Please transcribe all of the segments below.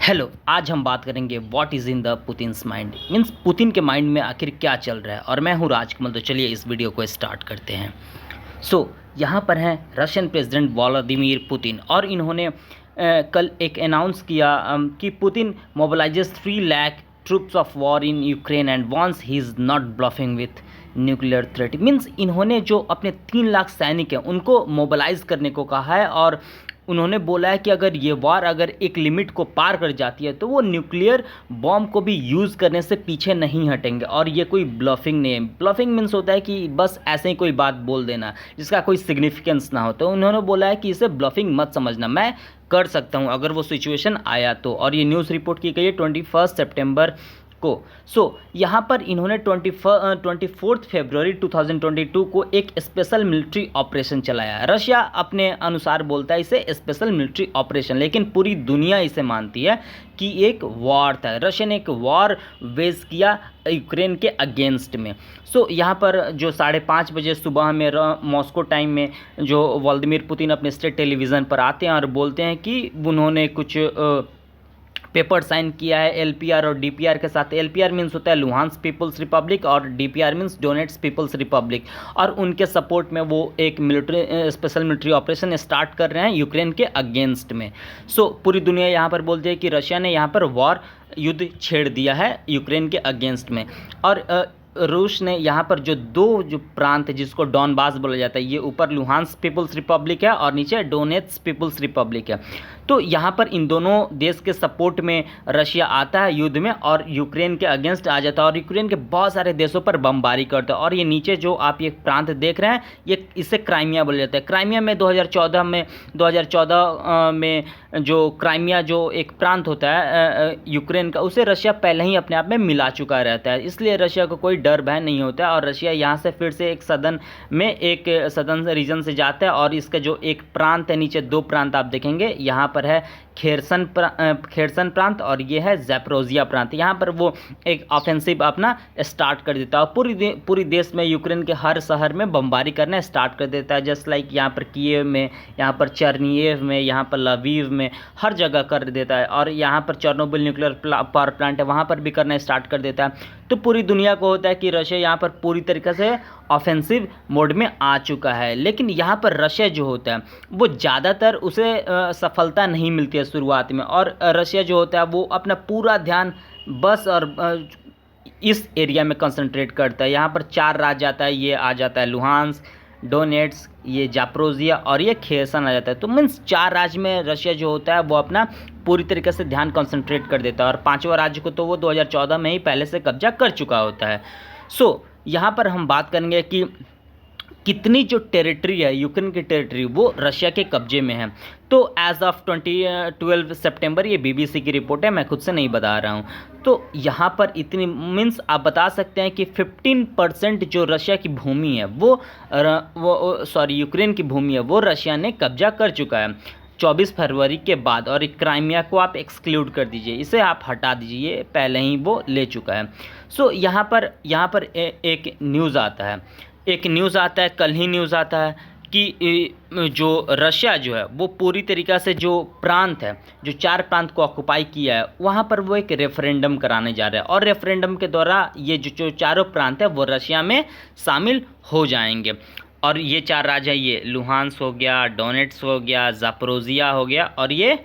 Hello, आज हम बात करेंगे what is in the Putin's mind. Means Putin के माइंड में आखिर क्या चल रहा है। और मैं हूँ राजकमल। तो चलिए इस वीडियो को स्टार्ट करते हैं। यहाँ पर हैं रशियन प्रेसिडेंट व्लादिमीर पुतिन और इन्होंने कल एक अनाउंस किया कि Putin mobilizes 3 lakh troops of war in Ukraine and warns he is not bluffing with nuclear threat. Means इन्होंने जो अपने 3 लाख सैनिक हैं उनको मोबिलाइज करने को कहा है और उन्होंने बोला है कि अगर ये वार अगर एक लिमिट को पार कर जाती है तो वो न्यूक्लियर बॉम्ब को भी यूज़ करने से पीछे नहीं हटेंगे। और ये कोई ब्लफिंग नहीं है। ब्लफिंग मीन्स होता है कि बस ऐसे ही कोई बात बोल देना जिसका कोई सिग्निफिकेंस ना हो। तो उन्होंने बोला है कि इसे ब्लफिंग मत समझना, मैं कर सकता हूँ अगर वो सिचुएशन आया तो। और ये न्यूज़ रिपोर्ट की गई है 21 सितंबर को। यहाँ पर इन्होंने 24 फरवरी 2022 को एक स्पेशल मिलिट्री ऑपरेशन चलाया। रशिया अपने अनुसार बोलता है इसे स्पेशल मिलिट्री ऑपरेशन, लेकिन पूरी दुनिया इसे मानती है कि एक वॉर था। रशिया ने एक वॉर वेज किया यूक्रेन के अगेंस्ट में। यहाँ पर जो 5:30 बजे सुबह में मॉस्को टाइम में जो व्लादिमीर पुतिन अपने स्टेट टेलीविज़न पर आते हैं और बोलते हैं कि उन्होंने कुछ पेपर साइन किया है एलपीआर और डीपीआर के साथ। एलपीआर मीन्स होता है लुहांस्क पीपल्स रिपब्लिक और DPR means Donetsk people's republic. और उनके सपोर्ट में वो एक स्पेशल मिलिट्री ऑपरेशन स्टार्ट कर रहे हैं यूक्रेन के अगेंस्ट में। पूरी दुनिया यहाँ पर बोलती है कि रशिया ने यहाँ पर वॉर युद्ध छेड़ दिया है यूक्रेन के अगेंस्ट में। और रूस ने यहाँ पर जो प्रांत है जिसको डॉनबास बोला जाता है, ये ऊपर लुहांस्क पीपल्स रिपब्लिक है और नीचे डोनेट्स पीपल्स रिपब्लिक है। तो यहाँ पर इन दोनों देश के सपोर्ट में रशिया आता है युद्ध में और यूक्रेन के अगेंस्ट आ जाता है और यूक्रेन के बहुत सारे देशों पर बमबारी करता है। और ये नीचे जो आप ये प्रांत देख रहे हैं ये इसे क्राइमिया बोला जाता है। क्राइमिया में 2014 में जो क्राइमिया जो एक प्रांत होता है यूक्रेन का, उसे रशिया पहले ही अपने आप में मिला चुका रहता है। इसलिए रशिया को कोई डर भय नहीं होता है। और रशिया यहाँ से फिर से एक सदन रीजन से जाता है और इसका जो एक प्रांत है, नीचे 2 प्रांत आप देखेंगे, यहाँ पर है खेरसन प्रांत और ये है ज़ैपोरिज़िया प्रांत। यहाँ पर वो एक ऑफेंसिव अपना स्टार्ट कर देता है और पूरी देश में यूक्रेन के हर शहर में बमबारी करना स्टार्ट कर देता है। जस्ट लाइक यहाँ पर कीव में, यहाँ पर चर्निएव में, यहाँ पर लवीव में, हर जगह कर देता है। और यहाँ पर चेर्नोबिल न्यूक्लियर पावर प्लांट है, वहाँ पर भी करना स्टार्ट कर देता है। तो पूरी दुनिया को होता है कि रशिया यहाँ पर पूरी तरीके से ऑफेंसिव मोड में आ चुका है। लेकिन यहाँ पर रशिया जो होता है वो ज़्यादातर उसे सफलता नहीं मिलती है शुरुआत में। और रशिया जो होता है वो अपना पूरा ध्यान बस और इस एरिया में कंसंट्रेट करता है। यहाँ पर 4 राज्य आता है, ये आ जाता है लुहांस्क, डोनेट्स, ये ज़ैपोरिज़िया और ये खेरसन आ जाता है। तो मीन्स 4 राज्य में रशिया जो होता है वो अपना पूरी तरीके से ध्यान कंसंट्रेट कर देता है। और 5वां राज्य को तो वो 2014 में ही पहले से कब्जा कर चुका होता है। यहाँ पर हम बात करेंगे कि कितनी जो टेरिटरी है यूक्रेन की टेरिटरी वो रशिया के कब्जे में है। तो एज ऑफ 12 सितंबर, ये बीबीसी की रिपोर्ट है, मैं खुद से नहीं बता रहा हूँ। तो यहाँ पर इतनी मीन्स आप बता सकते हैं कि 15% जो रशिया की भूमि है यूक्रेन की भूमि है वो रशिया ने कब्जा कर चुका है 24 फरवरी के बाद। और क्राइमिया को आप एक्सक्लूड कर दीजिए, इसे आप हटा दीजिए, ये पहले ही वो ले चुका है। यहाँ पर एक न्यूज़ आता है, कल ही न्यूज़ आता है कि जो रशिया जो है वो पूरी तरीक़ा से जो प्रांत है, जो 4 प्रांत को ऑक्युपाई किया है, वहाँ पर वो एक रेफरेंडम कराने जा रहा है। और रेफरेंडम के द्वारा ये जो चारों प्रांत है वो रशिया में शामिल हो जाएंगे। और ये 4 राज्य है, ये लुहांस्क हो गया, डोनेट्स हो गया, ज़ैपोरिज़िया हो गया और ये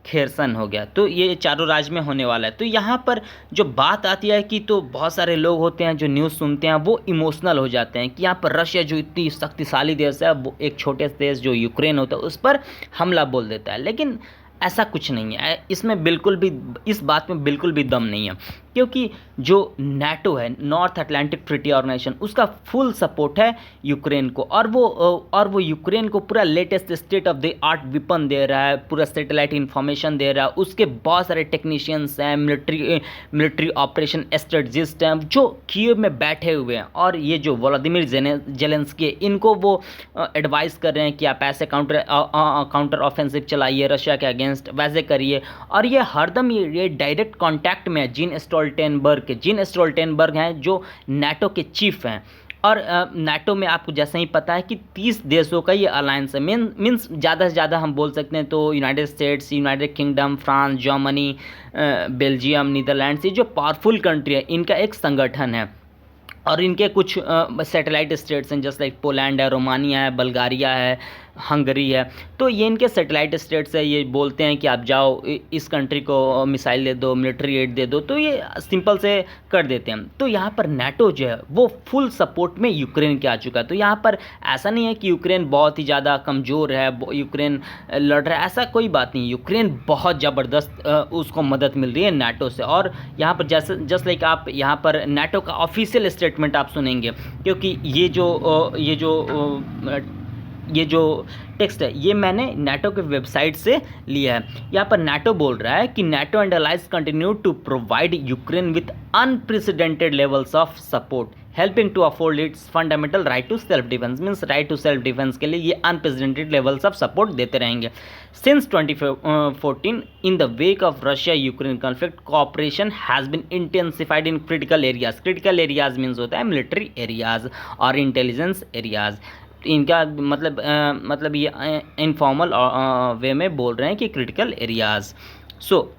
खेरसन हो गया। तो ये चारों राज्य में होने वाला है। तो यहाँ पर जो बात आती है कि तो बहुत सारे लोग होते हैं जो न्यूज़ सुनते हैं वो इमोशनल हो जाते हैं कि यहाँ पर रशिया जो इतनी शक्तिशाली देश है वो एक छोटे से देश जो यूक्रेन होता है उस पर हमला बोल देता है। लेकिन ऐसा कुछ नहीं है, इसमें बिल्कुल भी, इस बात में बिल्कुल भी दम नहीं है। क्योंकि जो नाटो है, नॉर्थ अटलांटिक ट्रीटी ऑर्गेनाइजेशन, उसका फुल सपोर्ट है यूक्रेन को। और वो यूक्रेन को पूरा latest state of the art weapon दे रहा है, पूरा सैटेलाइट इंफॉर्मेशन दे रहा है। उसके बहुत सारे टेक्नीशियंस हैं, मिलिट्री ऑपरेशन स्ट्रेटजिस्ट हैं जो कीव में बैठे हुए हैं। और ये जो व्लादिमीर जेलेंस्की, इनको वो एडवाइस कर रहे हैं कि आप ऐसे काउंटर ऑफेंसिव चलाइए रशिया के अगेंस्ट, वैसे करिए। और ये हरदम ये डायरेक्ट कॉन्टैक्ट में है जीन स्टोल्टेनबर्ग हैं जो नाटो के चीफ हैं। और नाटो में आपको जैसा ही पता है कि 30 देशों का ये अलायंस है। मीन्स ज़्यादा से ज़्यादा हम बोल सकते हैं तो United states, United kingdom, France, Germany, Belgium, Netherlands, ये जो पावरफुल कंट्री है इनका एक संगठन है। और इनके कुछ सैटेलाइट स्टेट्स हैं, जैसे लाइक पोलैंड है, रोमानिया है, बल्गारिया है, हंगरी है। तो ये इनके सैटेलाइट स्टेट्स है। ये बोलते हैं कि आप जाओ इस कंट्री को मिसाइल दे दो, मिलिट्री एड दे दो, तो ये सिंपल से कर देते हैं। तो यहाँ पर नाटो जो है वो फुल सपोर्ट में यूक्रेन के आ चुका है। तो यहाँ पर ऐसा नहीं है कि यूक्रेन बहुत ही ज़्यादा कमज़ोर है, यूक्रेन लड़ रहा है, ऐसा कोई बात नहीं। यूक्रेन बहुत ज़बरदस्त उसको मदद मिल रही है नाटो से। और यहाँ पर जस्ट लाइक आप यहाँ पर नाटो का ऑफिशियल स्टेटमेंट आप सुनेंगे, क्योंकि ये जो टेक्स्ट है ये मैंने नाटो के वेबसाइट से लिया है। यहाँ पर नाटो बोल रहा है कि NATO and allies continue to provide Ukraine with unprecedented levels of support, helping to afford its fundamental right to self defence. Means right to self defence के लिए ये अनप्रेसिडेंटेड लेवल्स ऑफ सपोर्ट देते रहेंगे। Since 2014 in the wake of Russia Ukraine conflict, cooperation has been intensified in critical areas. Critical areas means होता है military areas और intelligence areas. इनका मतलब ये इनफॉर्मल वे में बोल रहे हैं कि क्रिटिकल एरियाज़। सो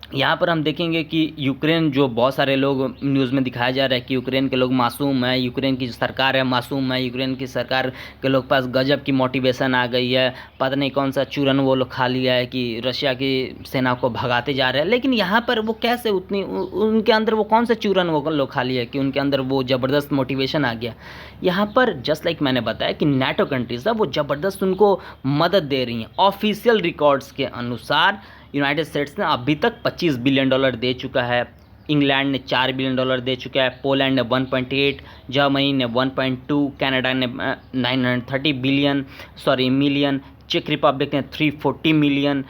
यहाँ पर हम देखेंगे कि यूक्रेन, जो बहुत सारे लोग न्यूज़ में दिखाया जा रहा है कि यूक्रेन के लोग मासूम है, यूक्रेन की जो सरकार है मासूम है, यूक्रेन की सरकार के लोग पास गजब की मोटिवेशन आ गई है, पता नहीं कौन सा चूरन वो लोग खा लिया है कि रशिया की सेना को भगाते जा रहे हैं। लेकिन यहाँ पर वो कैसे उनके अंदर वो कौन सा चूरन वो लोग खा लिया है कि उनके अंदर वो ज़बरदस्त मोटिवेशन आ गया। यहाँ पर जस्ट लाइक मैंने बताया कि नाटो कंट्रीज़ है वो ज़बरदस्त उनको मदद दे रही हैं। ऑफिशियल रिकॉर्ड्स के अनुसार यूनाइटेड स्टेट्स ने अभी तक $25 बिलियन दे चुका है, इंग्लैंड ने $4 बिलियन दे चुका है, पोलैंड ने 1.8, जर्मनी ने 1.2, कनाडा ने 930 मिलियन, चेक रिपब्लिक ने 340 मिलियन,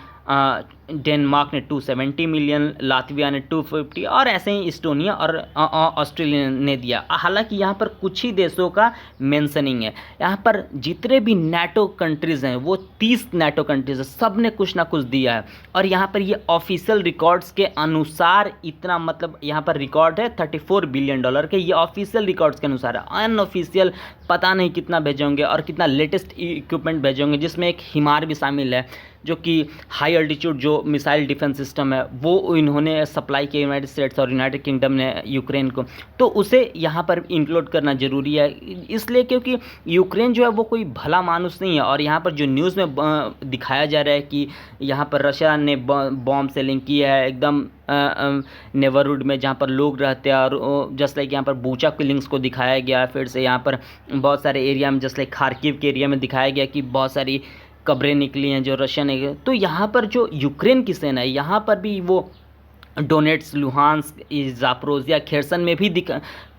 डेनमार्क ने 270 मिलियन, लातविया ने 250 और ऐसे ही इस्टोनिया और ऑस्ट्रेलिया ने दिया। हालांकि यहाँ पर कुछ ही देशों का मेंशनिंग है। यहाँ पर जितने भी नाटो कंट्रीज़ हैं वो 30 नाटो कंट्रीज़ हैं, सब ने कुछ ना कुछ दिया है। और यहाँ पर ये ऑफिशियल रिकॉर्ड्स के अनुसार इतना, मतलब यहाँ पर रिकॉर्ड है $34 बिलियन के, ये ऑफिशियल रिकॉर्ड्स के अनुसार है। अनऑफिशियल पता नहीं कितना भेजेंगे और कितना लेटेस्ट इक्विपमेंट भेजेंगे, जिसमें एक हिमार भी शामिल है, जो कि हाई अल्टीट्यूड जो मिसाइल डिफेंस सिस्टम है वो इन्होंने सप्लाई किया यूनाइटेड स्टेट्स और यूनाइटेड किंगडम ने यूक्रेन को। तो उसे यहाँ पर इंक्लूड करना ज़रूरी है, इसलिए क्योंकि यूक्रेन जो है वो कोई भला मानुस नहीं है। और यहाँ पर जो न्यूज़ में दिखाया जा रहा है कि यहाँ पर रशिया ने बॉम्ब सेलिंग की है एकदम नेबरहुड में जहाँ पर लोग रहते हैं, और जस्ट लाइक यहाँ पर बूचा किलिंग्स को दिखाया गया। फिर से यहाँ पर बहुत सारे एरिया में, जस्ट लाइक खार्किव के एरिया में दिखाया गया कि बहुत सारी कब्रें निकली हैं जो रशिया ने। तो यहाँ पर जो यूक्रेन की सेना है यहाँ पर भी वो डोनेट्स, लुहांस्क, ज़ापोरोजिया, खेरसन में भी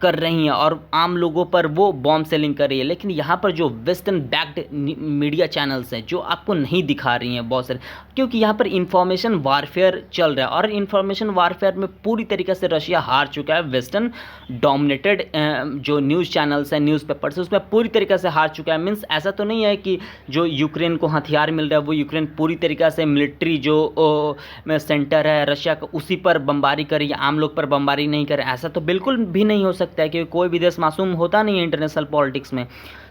कर रही हैं और आम लोगों पर वो बॉम्ब सेलिंग कर रही है। लेकिन यहाँ पर जो वेस्टर्न बैक्ड मीडिया चैनल्स हैं जो आपको नहीं दिखा रही हैं बहुत सारे, क्योंकि यहाँ पर इंफॉर्मेशन वारफेयर चल रहा है और इंफॉर्मेशन वारफेयर में पूरी तरीके से रशिया हार चुका है। वेस्टर्न डोमिनेटेड जो न्यूज़ चैनल्स हैं, न्यूज़पेपर्स, उसमें पूरी तरीके से हार चुका है। मीन्स ऐसा तो नहीं है कि जो यूक्रेन को हथियार मिल रहा है वो यूक्रेन पूरी तरीके से मिलिट्री जो सेंटर है रशिया का उसी पर बमबारी करे, आम लोग पर बमबारी नहीं करे, ऐसा तो बिल्कुल भी नहीं हो सकता है, क्योंकि कोई भी देश मासूम होता नहीं है इंटरनेशनल पॉलिटिक्स में।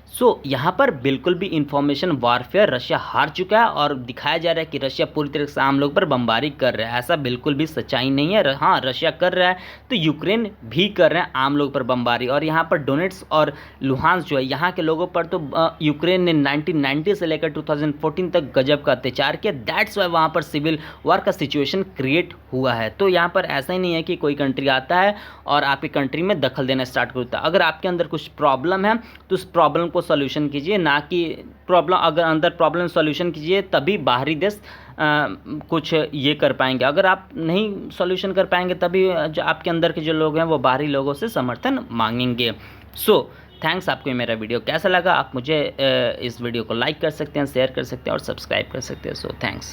सो यहाँ पर बिल्कुल भी इंफॉर्मेशन वारफेयर रशिया हार चुका है और दिखाया जा रहा है कि रशिया पूरी तरह से आम लोग पर बमबारी कर रहा है, ऐसा बिल्कुल भी सच्चाई नहीं है। हाँ, रशिया कर रहा है तो यूक्रेन भी कर रहे हैं आम लोग पर बमबारी। और यहाँ पर डोनेट्स और लुहांस्क जो है यहाँ के लोगों पर तो यूक्रेन ने 1990 से लेकर 2014 तक गजब का अत्याचार किया। दैट्स वाई वहाँ पर सिविल वार का सिचुएशन क्रिएट हुआ है। तो यहाँ पर ऐसा ही नहीं है कि कोई कंट्री आता है और आपकी कंट्री में दखल देना स्टार्ट करता है। अगर आपके अंदर कुछ प्रॉब्लम है तो उस प्रॉब्लम को सॉल्यूशन कीजिए, ना कि प्रॉब्लम, अगर अंदर प्रॉब्लम सॉल्यूशन कीजिए तभी बाहरी देश कुछ ये कर पाएंगे। अगर आप नहीं सॉल्यूशन कर पाएंगे तभी जो आपके अंदर के जो लोग हैं वो बाहरी लोगों से समर्थन मांगेंगे। So thanks. आपको मेरा वीडियो कैसा लगा आप मुझे इस वीडियो को लाइक कर सकते हैं, शेयर कर सकते हैं और सब्सक्राइब कर सकते हैं। So thanks.